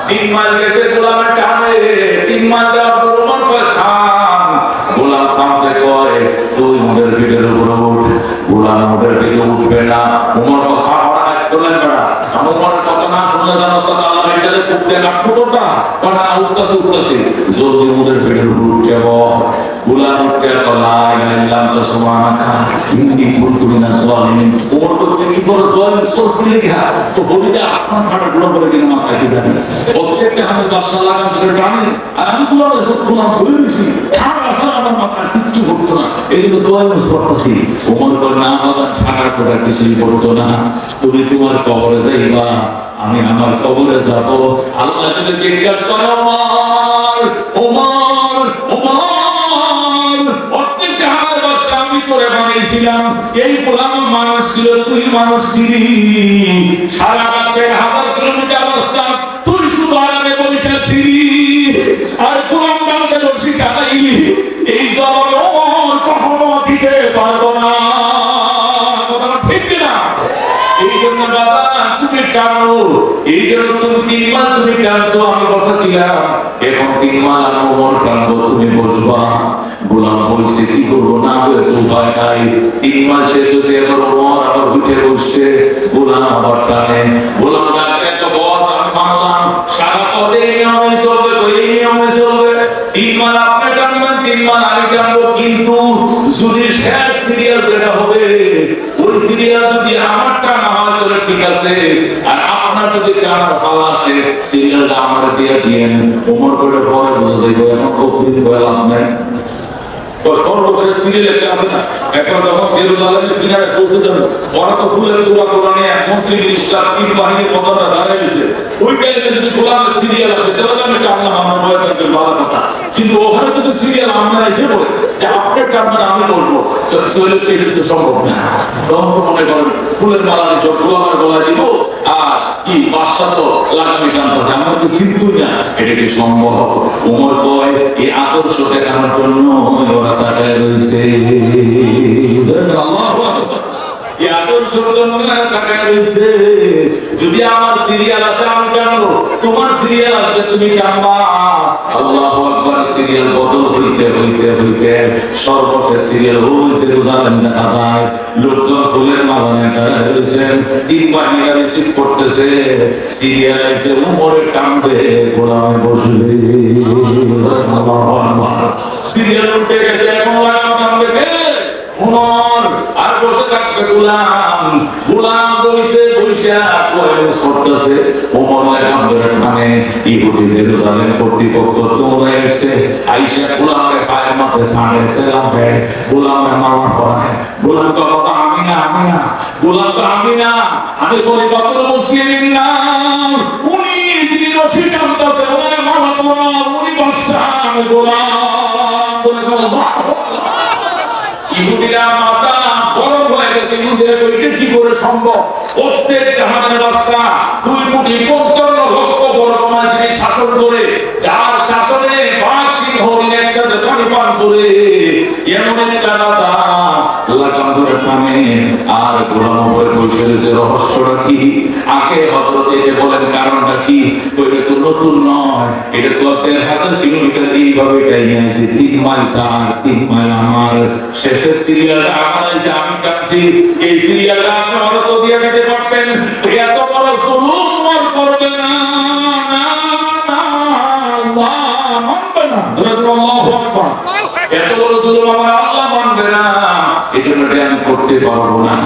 3 mile গেছে গোলামের টানে 3 মাইল যাওয়ার পর ওমর কয় থাম গোলাম থামছে কয় তুই উটের পিঠের উপরে উঠ গোলাম উটের পিঠে উঠবে না ওমর কয় সাহারা একদলের বেড়া ওমরের কথা না শুনলে জানো সাদা আল্লাহ এটারে খুব দেখা পুরোটা কারণ উঠতেছে জলদি উটের পিঠের উপরে উঠছে গোলাম উঠতে লা ইলাহা ইল্লা আনতা সুবহানাকা ইন্নী কুনতু মিনাজ জালিমিন ওমর কয় কি করে দোয়া সোর্স লেখা তো হলিদা আসমান ফাটা গুলো বলে কিনা মাথায় কি জানি প্রত্যেকটা আমি 10 লাখ ধরে টানি আর আমি গোলাম ধরে দিছি আর আসলে আমার মাথায় কিচ্ছু করতো না এই জন্য দোয়া ইউজ করতেছি ওমর কয় না বাবা থাকার কথা কিছুই করতো না তুমি তোমার কবরে যাইবা আমি আমার কবরে যাব আল্লাহ যদি জিজ্ঞাসা করে ওমর ওমর ওমর প্রত্যেকটা বাদশা আমি তোরে বানিয়েছিলাম এই গোলাম মানুষ ছিল তুই মানুষ ছিলি সারা রাতে 1000 কিলোমিটার রাস্তা তুই শুধু আরামে বসে ছিলি আর গোলাম ডালতে রশি টানাইলি এই জবাব ওমর কখনো দিতে পারবো না কথা ঠিক না এই জন্য বাবা তুমি টানো এই জন্য তুমি 3 মাস তুমি টানছো আমি বসাছিলাম এখন 3 মাস আমি ওমর টানবো তুমি বসবা গোলাম বলছে কি করবো না তো উপায় নাই 3 মাস শেষ হচ্ছে এবার ওমর আবার উঠে বসছে গোলাম আবার টানে গোলাম ডাকতে একটা বস আমি মানলাম সারা পথে নিয়মে চলবে তো এই নিয়মে চলবে 3 মাস আপনি টানবেন 3 মাস আমি টানবো কিন্তু যদি শেষ সিরিয়াল যেটা হবে ওই সিরিয়াল যদি আমার টানা হয় তাহলে ঠিক আছে আর আপনার যদি টানার পালা আসে সিরিয়ালটা আমার দিয়ে দিয়েন ওমর করে পরে বুঝে যাইব এমন কতদিন বললাম নাই তো সর্বশেষ সিরিয়াল একটা আছে না এখন যখন জেরুজালেমের কিনারে পৌঁছে যাবে ওরা তো ফুলের দোয়া কোরআনে মন্ত্রী মিনিস্টার 3 বাহিনীর পতাকা দাঁড়াইছে ওই টাইমে যদি গোলামের সিরিয়াল আসে তাহলে আমি টানলাম আমার বয়সের ভালো কথা কিন্তু ওখানে যদি সিরিয়াল আমরা এসে বলে যে আপনার টানবেন আমি বলবো তাহলে তো সম্ভব না তখন তো মনে করেন ফুলের মালা সব গোলামের গলায় দিব আর কি বাদশা তো লাগামি টানতেছে আমরা তো সিদ্ধু না এটা কি সম্ভব ওমর কয় এই আদর্শ দেখানোর জন্য ওরা তাকায় রয়েছে আল্লাহু আকবার এই আদর্শের জন্য তাকায় রয়েছে যদি আমার সিরিয়াল আসে আমি টানবো তোমার সিরিয়াল আসবে তুমি টানবা আল্লাহু আকবার সিরিয়াল বদল হইতে হইতে হইতে সর্বশেষ সিরিয়াল হয়েছে উদাহরণ দেখা যায় লোকজন ফুলের মালা নেতারা রয়েছেন 3 বাহিনীরা রিসিভ করতেছে সিরিয়াল আইছে উমরে টানবে গোলামে বসবে আল্লাহু আকবার সিরিয়াল উঠে গেছে এখন লাগাম টানবে কে উমর আর বসে থাকবে গোলাম গোলাম বইছে বইসা কোয়েস করতেছে উমর লাগাম ধরে টানে ইহুদি জেরুজালেম কর্তৃপক্ষ তোমরা এসে আইসা গোলামের পায়ের মাথায় সাড়ে সেলাম দেয় গোলামের মালা পড়ায় গোলাম কথা আমি না গোলাম তো আমি না আমি খলিফাতুল মুসলিমিন না উনি যিনি রশি টানতেছে ওনার মালা পড়া উনি বাদশা আমি গোলাম বলে আল্লাহ ইহুদিরা মাথা গরম হয়ে গেছে ইহুদিরা কইতে কি করে সম্ভব প্রত্যেক জাহানের বাদশা 2 কোটি 55 লক্ষ বড় মানুষ শাসন করে যার শাসনে বাঘ সিংহ একসাথে পানি পান করে এমন একটা দাদা লাগাম ধরে টানে আর গোলাম উপরে বসে রয়েছে রহস্যটা কি আগে হযরত একে বলেন কারণটা কি ওইটা তো নতুন নয় এটা তো 1000 কিলোমিটার এইভাবে টাইনে আছে 3 মাইল তার 3 মাইল আমার শেষের সিরিয়ালটা আমার আছে আমি কাছি এই সিরিয়ালটা আপনি হয়তো দিয়ে দিতে পারতেন এত বড় জুলুম আর করবে না আল্লাহ মানবে না আল্লাহু আকবার এত বড় জুলুম আমার আল্লাহ মানবে না এজন্য আমি করতে পারবো না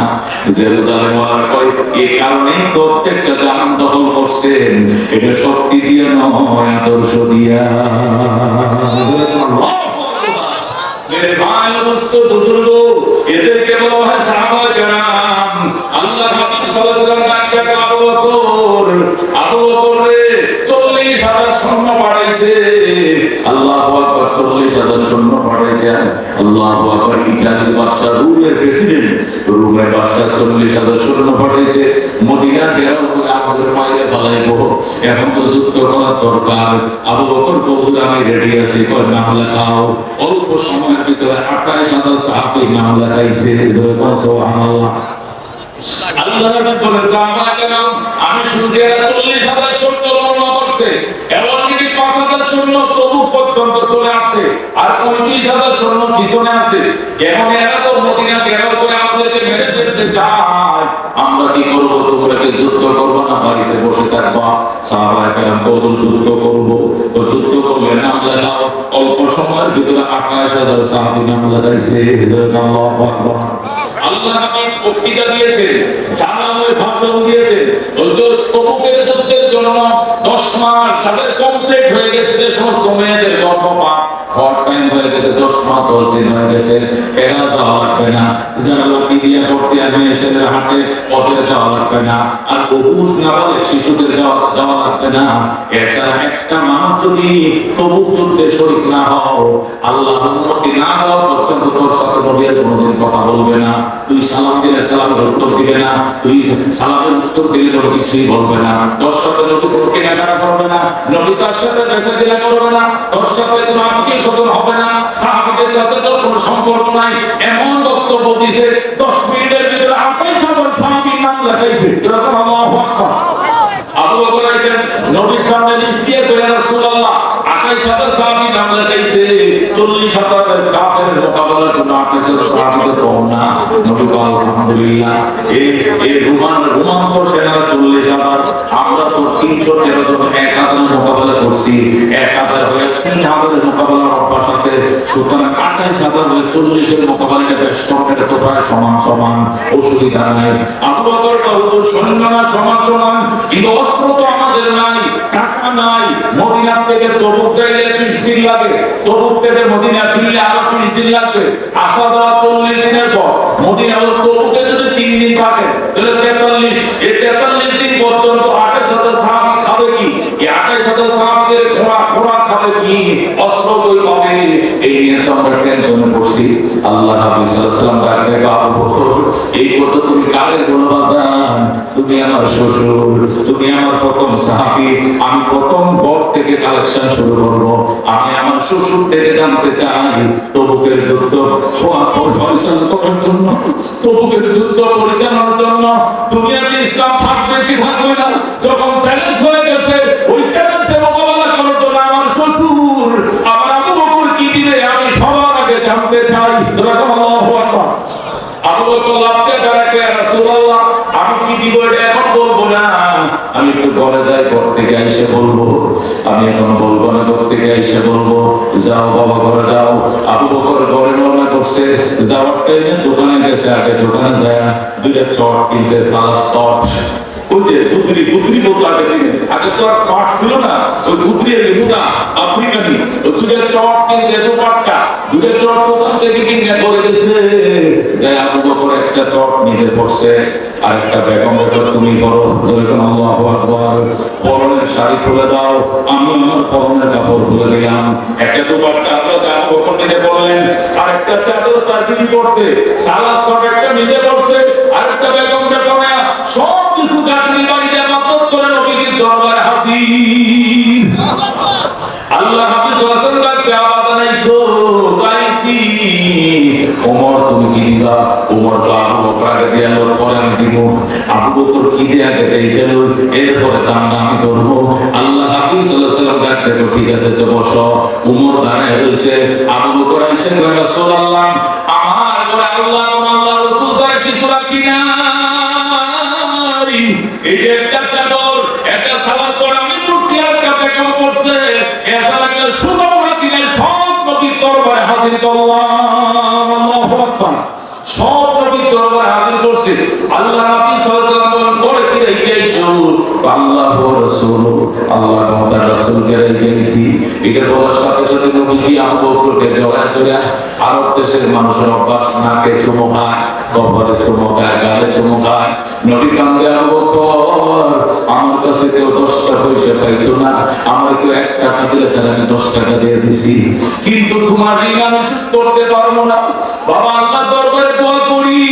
জেরুজালেম ওয়ালা কয় এই কারণে প্রত্যেকটা জাহান দখল করছেন এটা শক্তি দিয়ে নয় আদর্শ দিয়া আল্লাহু মেরে ভাই দোস্ত বুজুর্গ এদেরকে বলা হয় সাহাবা کرام আল্লাহর হাবিব সাল্লাল্লাহু আলাইহি ওয়াসাল্লাম ডাক দিয়ে আবু বকর রে 40,000 সৈন্য পাঠাইছে আল্লাহু আকবার 40,000 সৈন্য পাঠাইছে আল্লাহু আকবার ইটালির বাদশা রোমের প্রেসিডেন্ট রোমের বাদশা 40,000 সৈন্য পাঠাইছে মদিনা ঘেরাও করে আমাদের মাইরে পালাইবো এখন তো যুদ্ধ করার দরকার আবু বকর বলল আমি রেডি আছি কই নাম লেখাও অল্প সময়ের ভিতরে 28,000 সাহাবী নাম লেখাইছে সুবহানাল্লাহ আল্লাহ নবী বলে সাহাবা کرام আমি শুনছি 40,000 সৈন্য রওনা করছে, অলরেডি 5000 সৈন্য তবুক পর্যন্ত চলে আসে, আর 35,000 সৈন্য পিছনে আছে। এখন এরা তো মদিনা ঘেরাও করে আমাদেরকে মেরে ফেলতে চায়। আমরা কি করবো? তোমরা কি যুদ্ধ করবো না বাড়িতে বসে থাকবা? সাহাবায়ে কেরাম বলল যুদ্ধ করবো। তো যুদ্ধ করলে নামলে যাও। অল্প সময়ের ভিতরে 28,000 সাহাবী নামলে যাইছে। আল্লাহু আকবার। আল্লাহ নবী বক্তৃতা দিয়েছেন, জানালের ভাষণ দিয়েছেন। ওই যে তবুকের যুদ্ধের জন্য 10 মাস তাদের কমপ্লিট হয়ে গেছে। যে সমস্ত মেয়েদের গর্ভপাত হট টাইম হয়ে গেছে, 10 মাস 10 দিন হয়ে গেছে, এরা যাওয়া লাগবে না। যারা লোকি দিয়ে ভর্তি আর মেয়ে ছেলের হাটে ওদের যাওয়া লাগবে না। আর অবুজ না বলে শিশুদের যাওয়া লাগবে না। এছাড়া একটা মানুষ যদি তবুক যুদ্ধে শরীক না হও, আল্লাহ অনুমতি না দেওয়া পর্যন্ত তোর সাথে নবী আর কোনোদিন কথা বলবে না। তুই সালাম দিলে সালামের উত্তর দিবে না, তুই সালামের উত্তর দিলে কোনো কিছুই বলবে না। তোর সাথে নবী কোনো কেনাকাটা করবে না, নবী তার সাথে বেচা কেনা করবে না, তোর সাথে কোনো আত্মীয় স্বজন হবে না, সাহাবীদের সাথে তোর কোনো সম্পর্ক নাই। এমন বক্তব্য দিয়েছে 10 মিনিটের ভিতরে 28,000 সাহাবীর নাম লেখাইছে। এরকম আল্লাহু আকবার। আবু বকর আইসেন নবীর সামনে লিস্ট দিয়ে কইয়া রাসূলুল্লাহ 28,000 সাহাবী নাম লেখাইছে। 40,000 কাফেরের মোকাবেলার জন্য 28,000 সাহাবীকে কম না। নবী বলেন আলহামদুলিল্লাহ। এই রোমান সেনা 40,000, আমরা তো 313 জন 1,000 মোকাবেলা করছি। 1,000 হয়ে 3,000 মোকাবেলার অভ্যাস আছে। সুতরাং 28,000 হয়ে 40-এর মোকাবেলাটা বেশ কমে তো প্রায় সমান, অসুবিধা নাই। আবু বকর বলতো সৈন্য না সমান, কিন্তু অস্ত্র তো আমাদের নাই, টাকা নাই। মদিনা থেকে তবুক যাইলে 30 দিন লাগে, তবুক থেকে মদিনা ফিরলে আরো 30 দিন লাগবে। আসা যাওয়া 40 দিনের পর মদিনা তবুকে যদি 3 দিন থাকে তাহলে 43, এই 43 দিন পর্যন্ত 28,000 সাহাবী খাবে কি? এই 28,000 সাহাবীদের খোরাক খাবে কি? অস্ত্র কই পাবে? এই নিয়ে তো আমরা টেনশনে পড়ছি। আল্লাহ নবী সাল্লাল্লাহু আলাইহি ওয়াসাল্লাম ডাকতে আবু বকর, এই কথা তুমি কারে বলবা? জান, তুমি আমার শ্বশুর, তুমি আমার প্রথম সাহাবী। আমি প্রথম গড় থেকে কালেকশন শুরু করব। আমি আমার শ্বশুর থেকে জানতে চাই তবুকের যুদ্ধ ফয়সালা করার জন্য, তবুকের যুদ্ধ পরিচালনার জন্য দুনিয়াতে ইসলাম থাকবে কি থাকবে না? যখন চ্যালেঞ্জ হয়ে গেছে, ওই চ্যালেঞ্জে মোকাবেলা করার জন্য আমার শ্বশুর আমার আবু বকর কি দিবে আমি সবার আগে জানতে চাই। আল্লাহু আকবার। আবু বকর লাফতে দাঁড়ায়, ইয়া রাসূলুল্লাহ, আমি কি দিব এটা এখন বলবো না, আমি একটু ঘরে যাই, ঘর থেকে এসে বলবো। আমি এখন বলবো না, ঘর থেকে এসে বলবো। যাও বাবা, ঘরে যাও। আবু বকর ঘরে রওনা করছে। যাওয়ার টাইমে দোকানে গেছে। আগে দোকানে যায় 2টা চট কিনছে, সালাদ চট। ওই যে গুদরি বলতো আগে দিকে, আগে তো আর পাট ছিল না, ওই গুদরি লেবুটা আফ্রিকানি, ওই চুলের চট কিনছে, 2 চট দোকান থেকে কিনে করে দিয়েছে। যাই আবু বকর একটা চট নিজে পড়ছে, আর একটা বেগম বেগম তুমি করো। আল্লাহু আকবার। পরনের শাড়ি খুলে দাও। আমি আমার পরনের কাপড় খুলে দিলাম। একটা দুপাট্টা আলাদা আবু বকর নিজে পড়লেন, আর একটা চাদর তার বিবি পড়ছে, সালাদ সব একটা নিজে পড়ছে, আর একটা বেগম বেগম সব কিছু গাছরি বাড়িতে মাদত করে নবীর দরবারে হাজির। আল্লাহ হাফেজ হাসান ডাকতে আওয়াজ আনাইছো, গাইছি। ওমর তুমি কি দিবা? ওমর তো আবু বকর আগে দিয়ে আলোর পরে আমি দিব। আবু বকর কি দিয়ে আগে দেই গেল, এরপরে দামটা আমি ধরবো। আল্লাহ হাফেজ সাল্লাল্লাহু আলাইহি ওয়াসাল্লাম ডাকতে তো ঠিক আছে, তো বসো। ওমর দাঁড়ায় রয়েছে। আবু বকর এসে কয় রাসূলুল্লাহ, আমার ঘরে আল্লাহ রাসূল তারা কিছু রাখি না। এই যে একটা চাদর, একটা সালাসর আমি পড়ছি, আর একটা বেগম পড়ছে, এছাড়া একটা সুন্দর রাখি নাই। সব নবীর দরবারে হাজির করলাম। আল্লাহু আকবার। সব নবীর দরবারে হাজির করছে। আল্লাহ নবী সাল্লাল্লাহু আলাইহি ওয়াসাল্লাম করে কি রেখেছো? আল্লাহু রাসূল, আল্লাহ তাআলা রাসূলকে রেখেছি। এটা বলার সাথে সাথে নবীজি আবু বকরকে জড়ায় ধরে, আরব দেশের মানুষের অভ্যাস, নাকে চুমু খায়, কপালে চুমু খায়, গালে চুমু খায়। নবী কান্দে, আবু বকর, আমার কাছে কেউ 10টা পয়সা পাইতো না, আমার কেউ 1 টাকা দিলে তার আমি 10 টাকা দিয়ে দিছি, কিন্তু তোমার ঋণ আমি শোধ করতে পারবো না। বাবা, আল্লাহ দরবারে দোয়া করি,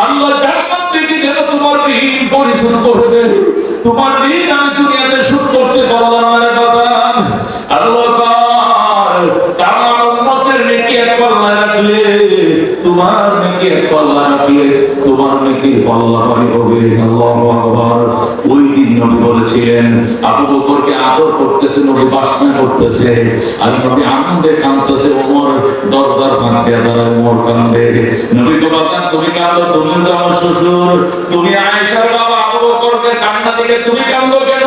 আল্লাহ জান্নাত থেকে যেন তোমার ঋণ পরিশোধ করে দেন। তোমার ঋণ আমি দুনিয়াতে শোধ করতে পারলাম না বাবা। আল্লাহ তাআলা উম্মতের নেকি এক পাল্লায় রাখলে, তোমার নেকি এক পাল্লা রাখলে, তোমার নেকির পাল্লা ভারী হবে। আল্লাহু আকবার। ওই দিন নবী বলেছেন করেছিলেন। আবু বকরকে আদর করতেছে, নবী বাসনা করতেছে, আর নবী আনন্দে কাঁদতেছে। ওমর দরজার কাঁদতে দাঁড়ায়, ওমর কান্দে। নবী তো বাঁচান, তুমি কাঁদো, তুমি তো আমার শ্বশুর, তুমি আয়েশার বাবা। আবু বকরকে কান্না দিলে তুমি কান্দো কেন?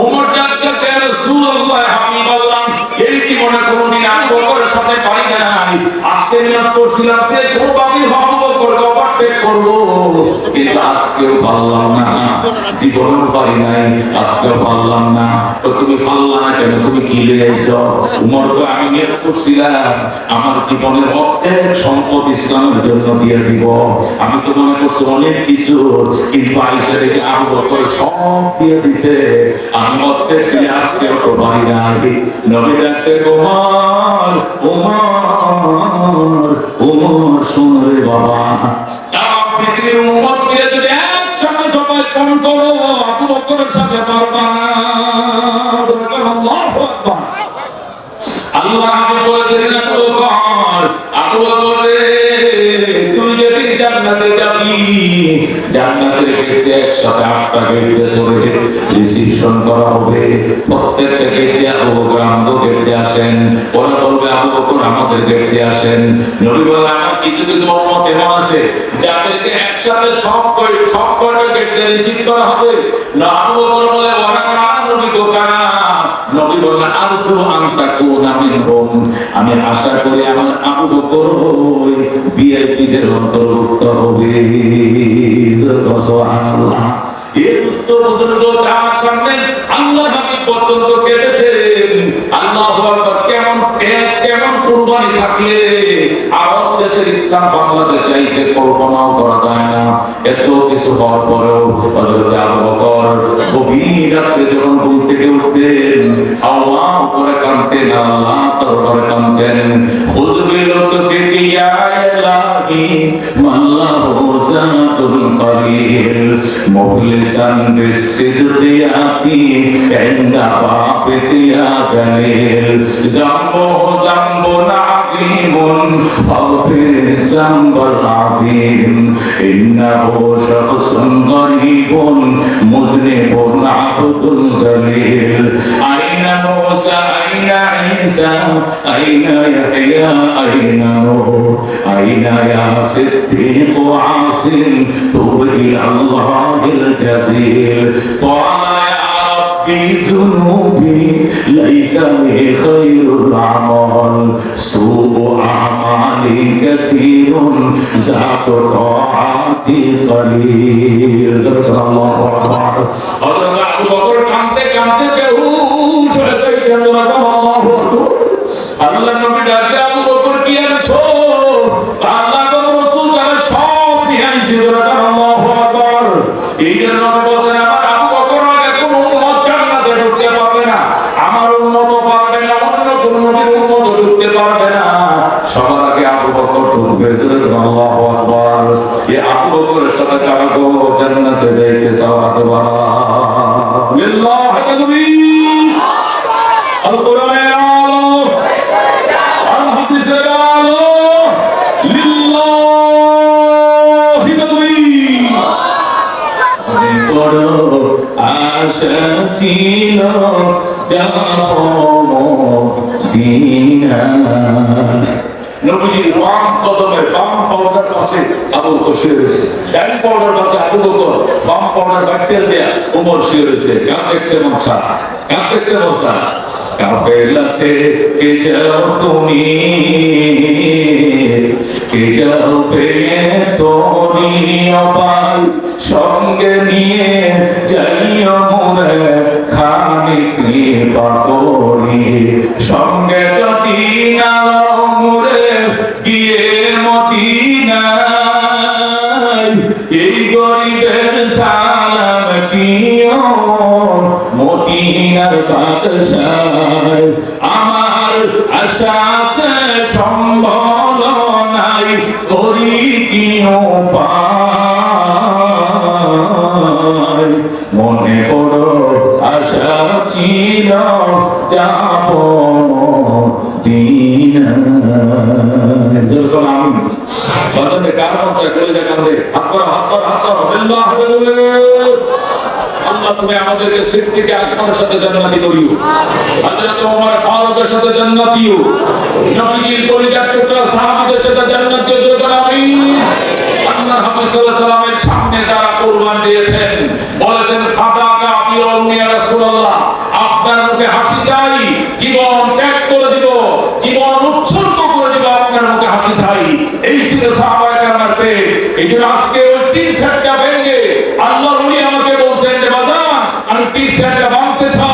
ওমর ডাকতে রাসূলুল্লাহ হাবিবাল্লাহ, এই জীবনে কোনোদিন আবু বকরের সাথে পারি নাই। আজকে নিয়ত করছিলাম যে কোনোভাবে আবু বকরকে ওভারটেক করবো, কিন্তু আজকেও পারলাম না, জীবনেও পারি নাই, আজকেও পারলাম না। তো তুমি পারলা না কেন? তুমি কি লিয়েছ? উমরকে আমি নিয়ত করছিলাম আমার জীবনের অর্ধেক সম্পদ ইসলামের জন্য দিয়ে দিব। আমি তো মনে করছি অনেক কিছু, কিন্তু আয়েশা দেখে আবু বকর সব দিয়ে দিছে, আমি অর্ধেক দিয়ে আজকেও তো পারি নাই। নবী ডাকতে ওমর, ওমর, ওমর শোন রে বাবা, পৃথিবীর উম্মত মিলে যদি একসাথে সবাই কম করো, আবু বকরের সাথে পারবা না। আল্লাহু আকবার। আল্লাহ হাবিব বলেছেন আবু বকর, আবু বকর রে, তুই যদি জান্নাতে যাবি, জান্নাতের গেটে একসাথে 8টা গেটে ধরে রিসিপশন করা হবে। প্রত্যেকটা গেটে আবু বকর আমাদের গেটে আসেন, ওরা বলবে আবু বকর আমাদের গেটে আসেন। নবী বলে আমার কিছু কিছু উম্মত এমন আছে যাদেরকে একসাথে সব কয়টা গেটে রিসিভ করা হবে না। আবু বকর বলে ওরা কারা? নবী গো কারা? নবী বলে আরজু আন তাকুনা মিনহুম, আমি আশা করি আমার আবু বকর ওই ভিআইপিদের অন্তর্ভুক্ত হবে। সুবহানাল্লাহ। এই দুস্থ বুজুর্গ যার সামনে আল্লাহ নবী পর্যন্ত কেঁদেছেন। আল্লাহু আকবার। কেমন কুরবানি থাকলে আরব দেশের ইসলাম বাংলাদেশে এসে কল্পনাও করা যায় না। এত কিছু হওয়ার পরেও হযরত আবু বকর গভীর রাতে যখন ঘুম থেকে উঠতেন, আওয়াজ করে কাঁদতেন, আল্লাহ দরবারে কাঁদতেন। খুদ বিলুতফি ইয়া ইলাহি মাল্লাহু যাতুল কলিল মুফলিসান বিসিদকি ইয়াতি ইনদা বাবিকি ইয়া জালিল জাম্বু জাম্বুন আযীমুন ফাগফির যামবাল আযীম ইন্নাহু শাখসুন গরীবুন মুযনিবুন আবদুন যালিল আইনা মূসা আইনা ঈসা আইনা ইয়াহইয়া আইনা নূহ আইনা ইয়া সিদ্দীক আসিম তুবি আল্লাহিল জাযীল তাআলা بذنوبي ليس لي خير العمل سوء أعمالي كثير ذات طاعتي قليل ذكر الله أكبر حضرت أبو بكر কাঁদতে কাঁদতে বেহুশ হয়ে গেলেন আল্লাহু আকবার আল্লাহর নবী ডাকতে আবু বকর কি আনছো আল্লাহর রাসূল যারা সব নিয়ে আইছে আল্লাহু আকবার এই জন্য বলেন আমার আবু বকর ঢুকতে পারবে না, আমার উম্মত পারবে না, অন্য কোন নবীর উম্মত ঢুকতে পারবে না, সবার আগে আবু বকর ঢুকবে। আল্লাহু আকবার। এই আবু বকরের সাথে কারা গো জান্নাতে যাইতে চাওয়া লিল্লাহি তাকবীর। আল কোরআনের আলো, আল হাদিসের আলো, লিল্লাহি তাকবীর। বড় আশা ছিল যাব মদিনা। নবীজির বাম কদমের বাম পাউডার পাশে আবু বকর শুয়ে রয়েছে, ডান পাউডার পাশে আবু বকর, বাম পাউডার বাইটেল দেয়া ওমর শুয়ে রয়েছে। গান দেখতে মনসা, গান দেখতে মনসা। কাফেলাতে কে যাও তুমি, কে যাও পেয়ে তোরি অপায়, সঙ্গে নিয়ে যাইও মোরে খানিক কৃপা করি, সঙ্গে যদি নাও মোরে গিয়ে মদিনায়, এই গরিবের সালাম দিও মদিনার বাদশায়। আমার আশাতে সম্বল নাই, করি কি উপায়, মনে বড় আশা ছিল করিয়া যাব মদিনায়। যেরকম আমি বাজারে কার মঞ্চে করে দেখান দে হাত কর হাত কর হাত কর আল্লাহ আল্লাহ তুমি আমাদেরকে সিদ্দিক আকবরের সাথে জান্নাতি করিও, হযরত ওমর ফারুকের সাথে জান্নাতিও, নবীজির পরিবার টুকরা সাহাবীদের সাথে জান্নাত দিও যেরকম আমিন। আল্লাহ হাবিব সাল্লাল্লাহু আলাইহি ওয়াসাল্লামের সামনে যারা কুরবান দিয়েছেন বলেছেন ফাদাকা আবি ওয়া উম্মি ইয়া রাসূলুল্লাহ, আপনার মুখে হাসি চাই, জীবন ত্যাগ করে দিব, জীবন উৎসর্গ করে দিব, আপনার মুখে হাসি চাই। এই ছিল সাহাবায়ে কেরামের প্রেম। এই জন্য আজকে ওই টিন সেটটা ভেঙে আল্লাহর ওলি আমাকে বলছেন যে বাজান আমি টিন সেটটা ভাঙতে চাই।